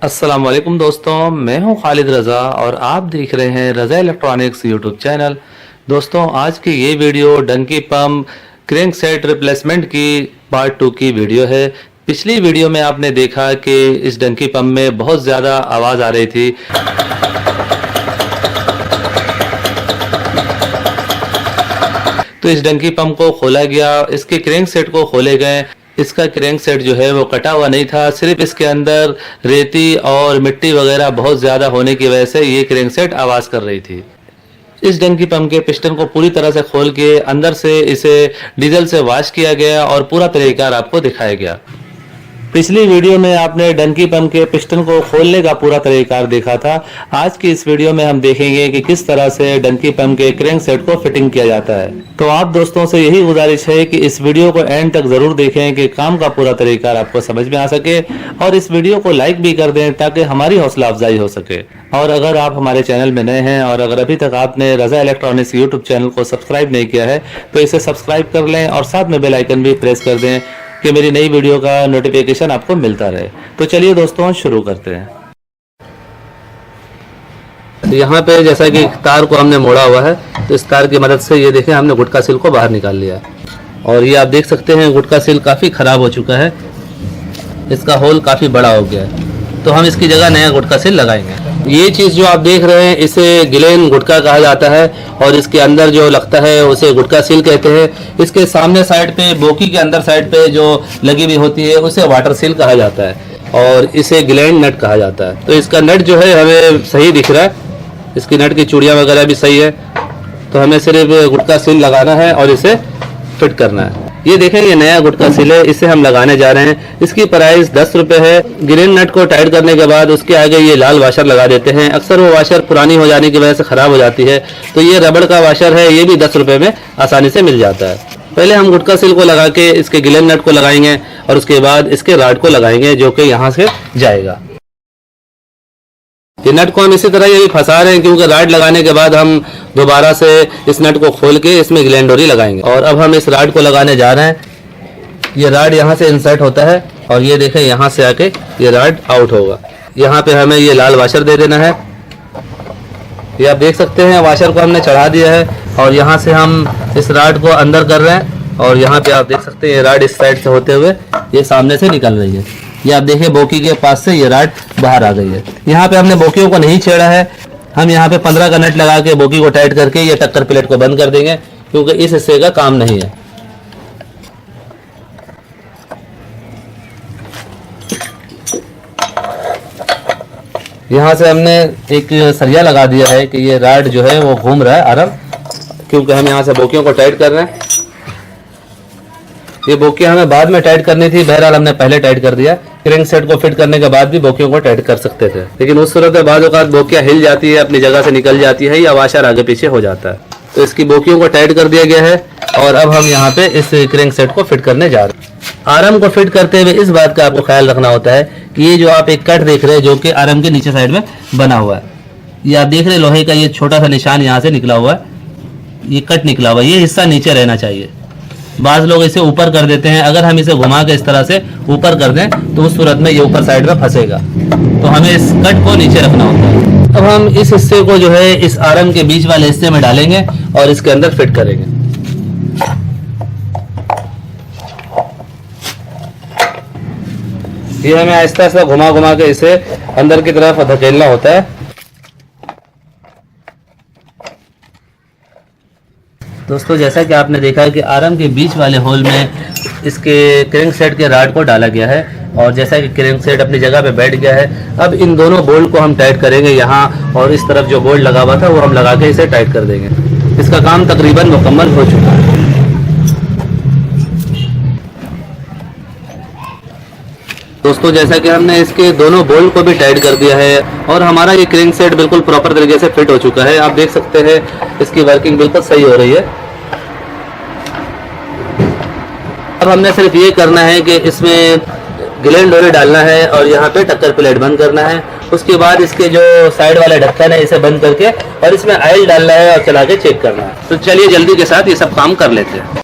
अस्सलाम वालेकुम दोस्तों, मैं हूं खालिद रज़ा और आप देख रहे हैं रज़ा इलेक्ट्रॉनिक्स यूट्यूब चैनल। दोस्तों, आज की ये video donkey pump crank set replacement की पार्ट 2 की वीडियो है। पिछली वीडियो में आपने देखा कि इस डंकी पंप में बहुत ज़्यादा आवाज़ आ रही थी, तो इस डंकी पंप को खोला गया, इसके क्रैंक सेट को खोले गए। इसका क्रैंक सेट जो है वो कटा हुआ नहीं था, सिर्फ इसके अंदर रेती और मिट्टी वगैरह बहुत ज़्यादा होने की वजह से ये क्रैंक सेट आवाज़ कर रही थी। इस डंकी पंप के पिस्टन को पूरी तरह से खोल के अंदर से इसे डीजल से वॉश किया गया और पूरा तरीका आपको दिखाया गया। पिछली वीडियो में आपने डंकी पंप के पिस्टन को खोलने का पूरा तरीका देखा था। आज की इस वीडियो में हम देखेंगे कि किस तरह से डंकी पंप के क्रैंक सेट को फिटिंग किया जाता है। तो आप दोस्तों से यही गुजारिश है कि इस वीडियो को एंड तक जरूर देखें कि काम का पूरा तरीका आपको समझ में आ सके, और इस वीडियो को लाइक भी कर दें ताकि हमारी हौसला अफजाई हो सके। और अगर आप हमारे चैनल में नए हैं और अगर अभी तक आपने रज़ा इलेक्ट्रॉनिक्स यूट्यूब चैनल को सब्सक्राइब नहीं किया है तो इसे सब्सक्राइब कर लें और साथ में बेल आइकन भी प्रेस कर दें कि मेरी नई वीडियो का नोटिफिकेशन आपको मिलता रहे। तो चलिए दोस्तों, शुरू करते हैं। यहाँ पे जैसा कि तार को हमने मोड़ा हुआ है, तो इस तार की मदद से ये देखें हमने गुटका सील को बाहर निकाल लिया और ये आप देख सकते हैं गुटका सील काफ़ी ख़राब हो चुका है, इसका होल काफ़ी बड़ा हो गया है। तो हम इसकी जगह नया गुटका सील लगाएंगे। ये चीज़ जो आप देख रहे हैं इसे गिलेन गुटका कहा जाता है और इसके अंदर जो लगता है उसे गुटका सील कहते हैं। इसके सामने साइड पे बोकी के अंदर साइड पे जो लगी हुई होती है उसे वाटर सील कहा जाता है और इसे गिलेन नट कहा जाता है। तो इसका नट जो है हमें सही दिख रहा है, इसकी नट की चूड़ियाँ वगैरह भी सही है। तो हमें सिर्फ गुटका सील लगाना है और इसे फिट करना है। ये देखें, ये नया गुटका सील है, इसे हम लगाने जा रहे हैं। इसकी प्राइस 10 रुपये है। गिलेन नट को टाइट करने के बाद उसके आगे ये लाल वाशर लगा देते हैं। अक्सर वो वाशर पुरानी हो जाने की वजह से ख़राब हो जाती है, तो ये रबड़ का वाशर है, ये भी 10 रुपये में आसानी से मिल जाता है। पहले हम गुटका सील को लगा के इसके गिलेन नट को लगाएंगे और उसके बाद इसके राड को लगाएंगे जो कि यहाँ से जाएगा। ये नट को हम इसी तरह ये भी फंसा रहे हैं क्योंकि राड लगाने के बाद हम दोबारा से इस नट को खोल के इसमें गिलेन डोरी लगाएंगे। और अब हम इस राड को लगाने जा रहे हैं। ये राड यहाँ से इंसर्ट होता है और ये देखें यहाँ से आके ये राड आउट होगा। यहाँ पे हमें ये लाल वाशर दे देना है। ये आप देख सकते हैं वाशर को हमने चढ़ा दिया है और यहाँ से हम इस राड को अंदर कर रहे हैं और यहाँ पे आप देख सकते हैं ये राड इस साइड से होते हुए ये सामने से निकल रही है। ये आप देखिए बोकी के पास से ये राड बाहर आ गई है। यहाँ पे हमने बोकियों को नहीं छेड़ा है, हम यहाँ पे 15 का नट लगा के बोकी को टाइट करके ये टक्कर प्लेट को बंद कर देंगे क्योंकि इस हिस्से का काम नहीं है। यहाँ से हमने एक सरिया लगा दिया है कि ये राड जो है वो घूम रहा है आराम, क्योंकि हम यहाँ से बोकियों को टाइट कर रहे हैं। ये बोकियां हमें बाद में टाइट करनी थी, बहरहाल हमने पहले टाइट कर दिया। क्रैंक सेट को फिट करने के बाद भी बोकियों को टाइट कर सकते थे, लेकिन उस सूरत में बाद औक़ात बोकियां हिल जाती है, अपनी जगह से निकल जाती है या वाशर आगे पीछे हो जाता है। तो इसकी बोकियों को टाइट कर दिया गया है और अब हम यहाँ पे इस क्रैंक सेट को फिट करने जा रहे हैं। आर्म को फिट करते हुए इस बात का आपको ख्याल रखना होता है कि ये जो आप एक कट देख रहे हैं जो कि आर्म के नीचे साइड में बना हुआ है, ये आप देख रहे हैं लोहे का ये छोटा सा निशान यहाँ से निकला हुआ है, ये कट निकला हुआ है, ये हिस्सा नीचे रहना चाहिए। बाज़ लोग इसे ऊपर कर देते हैं, अगर हम इसे घुमा के इस तरह से ऊपर कर दें तो उस सूरत में ये ऊपर साइड में फंसेगा, तो हमें इस कट को नीचे रखना होता है। अब हम इस हिस्से को जो है इस आर्म के बीच वाले हिस्से में डालेंगे और इसके अंदर फिट करेंगे। ये हमें आहिस्ता आहिस्ता घुमा घुमा के इसे अंदर की तरफ धकेलना होता है। दोस्तों, जैसा कि आपने देखा है कि आर्म के बीच वाले होल में इसके क्रैंक सेट के राड को डाला गया है और जैसा कि क्रैंक सेट अपनी जगह पे बैठ गया है, अब इन दोनों बोल्ट को हम टाइट करेंगे यहाँ, और इस तरफ जो बोल्ट लगा हुआ था वो हम लगा के इसे टाइट कर देंगे। इसका काम तकरीबन मुकम्मल हो चुका है। दोस्तों, जैसा कि हमने इसके दोनों बोल्ट को भी टाइट कर दिया है और हमारा ये क्रैंक सेट बिल्कुल प्रॉपर तरीके से फिट हो चुका है। आप देख सकते हैं इसकी वर्किंग बिल्कुल सही हो रही है। अब हमने सिर्फ ये करना है कि इसमें गिलेन डोरी डालना है और यहाँ पे टक्कर प्लेट बंद करना है। उसके बाद इसके जो साइड वाले ढक्कन है इसे बंद करके और इसमें ऑयल डालना है और चला के चेक करना है। तो चलिए जल्दी के साथ ये सब काम कर लेते हैं।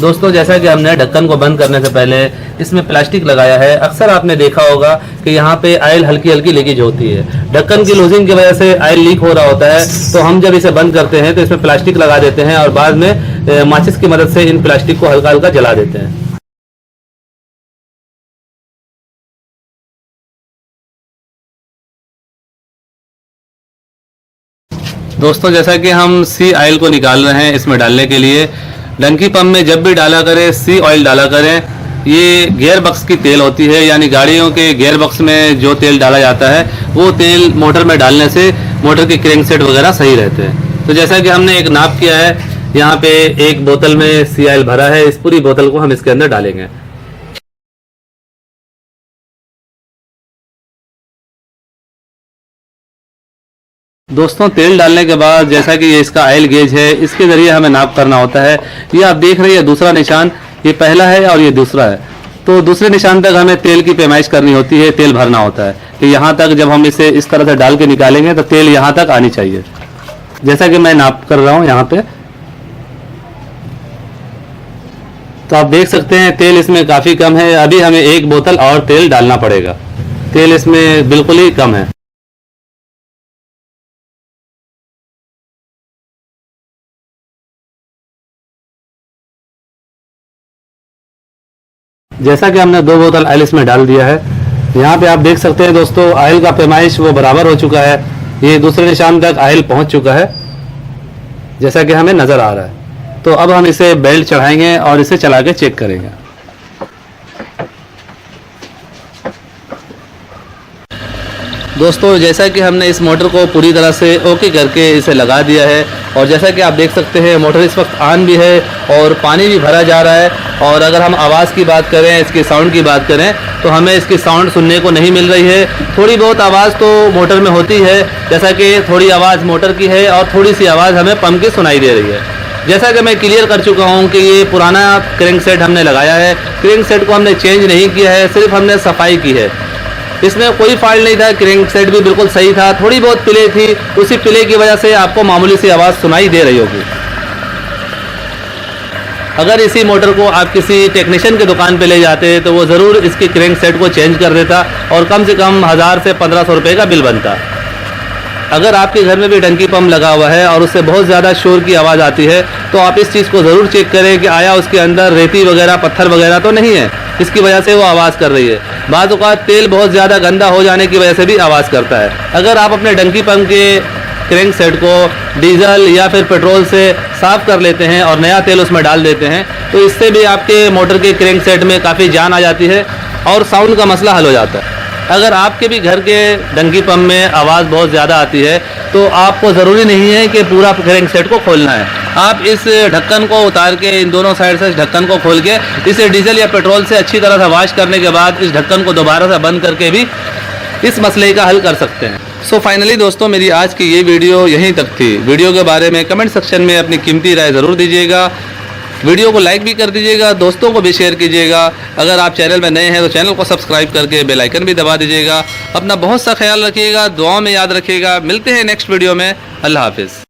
दोस्तों जैसा कि हमने ढक्कन को बंद करने से पहले इसमें प्लास्टिक लगाया है, अक्सर आपने देखा होगा कि यहाँ पे ऑयल हल्की हल्की लीकेज होती है। ढक्कन की लूजिंग की वजह से ऑयल लीक हो रहा होता है, तो हम जब इसे बंद करते हैं तो इसमें प्लास्टिक लगा देते हैं और बाद में माचिस की मदद से इन प्लास्टिक को हल्का हल्का जला देते हैं। दोस्तों जैसा कि हम सी ऑयल को निकाल रहे हैं इसमें डालने के लिए, डंकी पंप में जब भी डाला करें सी ऑयल डाला करें। ये गियर बक्स की तेल होती है, यानी गाड़ियों के गियर बक्स में जो तेल डाला जाता है वो तेल मोटर में डालने से मोटर के क्रैंक सेट वगैरह सही रहते हैं। तो जैसा कि हमने एक नाप किया है, यहाँ पे एक बोतल में सी ऑयल भरा है, इस पूरी बोतल को हम इसके अंदर डालेंगे। दोस्तों तेल डालने के बाद जैसा कि ये इसका ऑयल गेज है, इसके जरिए हमें नाप करना होता है। ये आप देख रही है दूसरा निशान, ये पहला है और ये दूसरा है। तो दूसरे निशान तक हमें तेल की पैमाइश करनी होती है, तेल भरना होता है कि यहाँ तक जब हम इसे इस तरह से डाल के निकालेंगे तो तेल यहाँ तक आनी चाहिए। जैसा कि मैं नाप कर रहा हूँ यहाँ पे, तो आप देख सकते हैं तेल इसमें काफ़ी कम है। अभी हमें एक बोतल और तेल डालना पड़ेगा, तेल इसमें बिल्कुल ही कम है। जैसा कि हमने 2 बोतल ऑयल इसमें डाल दिया है, यहाँ पे आप देख सकते हैं दोस्तों ऑयल का पैमाइश वो बराबर हो चुका है। ये दूसरे निशान तक ऑयल पहुँच चुका है जैसा कि हमें नज़र आ रहा है। तो अब हम इसे बेल्ट चढ़ाएंगे और इसे चला के चेक करेंगे। दोस्तों जैसा कि हमने इस मोटर को पूरी तरह से ओके करके इसे लगा दिया है, और जैसा कि आप देख सकते हैं मोटर इस वक्त ऑन भी है और पानी भी भरा जा रहा है। और अगर हम आवाज़ की बात करें, इसकी साउंड की बात करें, तो हमें इसकी साउंड सुनने को नहीं मिल रही है। थोड़ी बहुत आवाज़ तो मोटर में होती है, जैसा कि थोड़ी आवाज़ मोटर की है और थोड़ी सी आवाज़ हमें पंप की सुनाई दे रही है। जैसा कि मैं क्लियर कर चुका हूं कि ये पुराना क्रैंक सेट हमने लगाया है, क्रैंक सेट को हमने चेंज नहीं किया है, सिर्फ हमने सफाई की है। इसमें कोई फॉल्ट नहीं था, क्रैंक सेट भी बिल्कुल सही था, थोड़ी बहुत पिले थी, उसी पिले की वजह से आपको मामूली सी आवाज़ सुनाई दे रही होगी। अगर इसी मोटर को आप किसी टेक्नीशियन के दुकान पे ले जाते तो वो ज़रूर इसकी क्रैंक सेट को चेंज कर देता और कम से कम 1000 से 1500 रुपये का बिल बनता। अगर आपके घर में भी डंकी पंप लगा हुआ है और उससे बहुत ज़्यादा शोर की आवाज़ आती है, तो आप इस चीज़ को ज़रूर चेक करें कि आया उसके अंदर रेती वगैरह पत्थर वगैरह तो नहीं है, इसकी वजह से वो आवाज़ कर रही है। बाज़ औक़ात तेल बहुत ज़्यादा गंदा हो जाने की वजह से भी आवाज़ करता है। अगर आप अपने डंकी पंप के क्रैंक सेट को डीजल या फिर पेट्रोल से साफ़ कर लेते हैं और नया तेल उसमें डाल देते हैं, तो इससे भी आपके मोटर के क्रैंक सेट में काफ़ी जान आ जाती है और साउंड का मसला हल हो जाता है। अगर आपके भी घर के डंकी पंप में आवाज़ बहुत ज़्यादा आती है, तो आपको ज़रूरी नहीं है कि पूरा क्रैंक सेट को खोलना है। आप इस ढक्कन को उतार के, इन दोनों साइड से इस ढक्कन को खोल के इसे डीजल या पेट्रोल से अच्छी तरह से वॉश करने के बाद इस ढक्कन को दोबारा से बंद करके भी इस मसले का हल कर सकते हैं। सो फाइनली दोस्तों, मेरी आज की ये वीडियो यहीं तक थी। वीडियो के बारे में कमेंट सेक्शन में अपनी कीमती राय ज़रूर दीजिएगा। वीडियो को लाइक भी कर दीजिएगा, दोस्तों को भी शेयर कीजिएगा। अगर आप चैनल में नए हैं तो चैनल को सब्सक्राइब करके बेल आइकन भी दबा दीजिएगा। अपना बहुत सा ख्याल रखिएगा, दुआओं में याद रखिएगा। मिलते हैं नेक्स्ट वीडियो में। अल्लाह हाफिज़।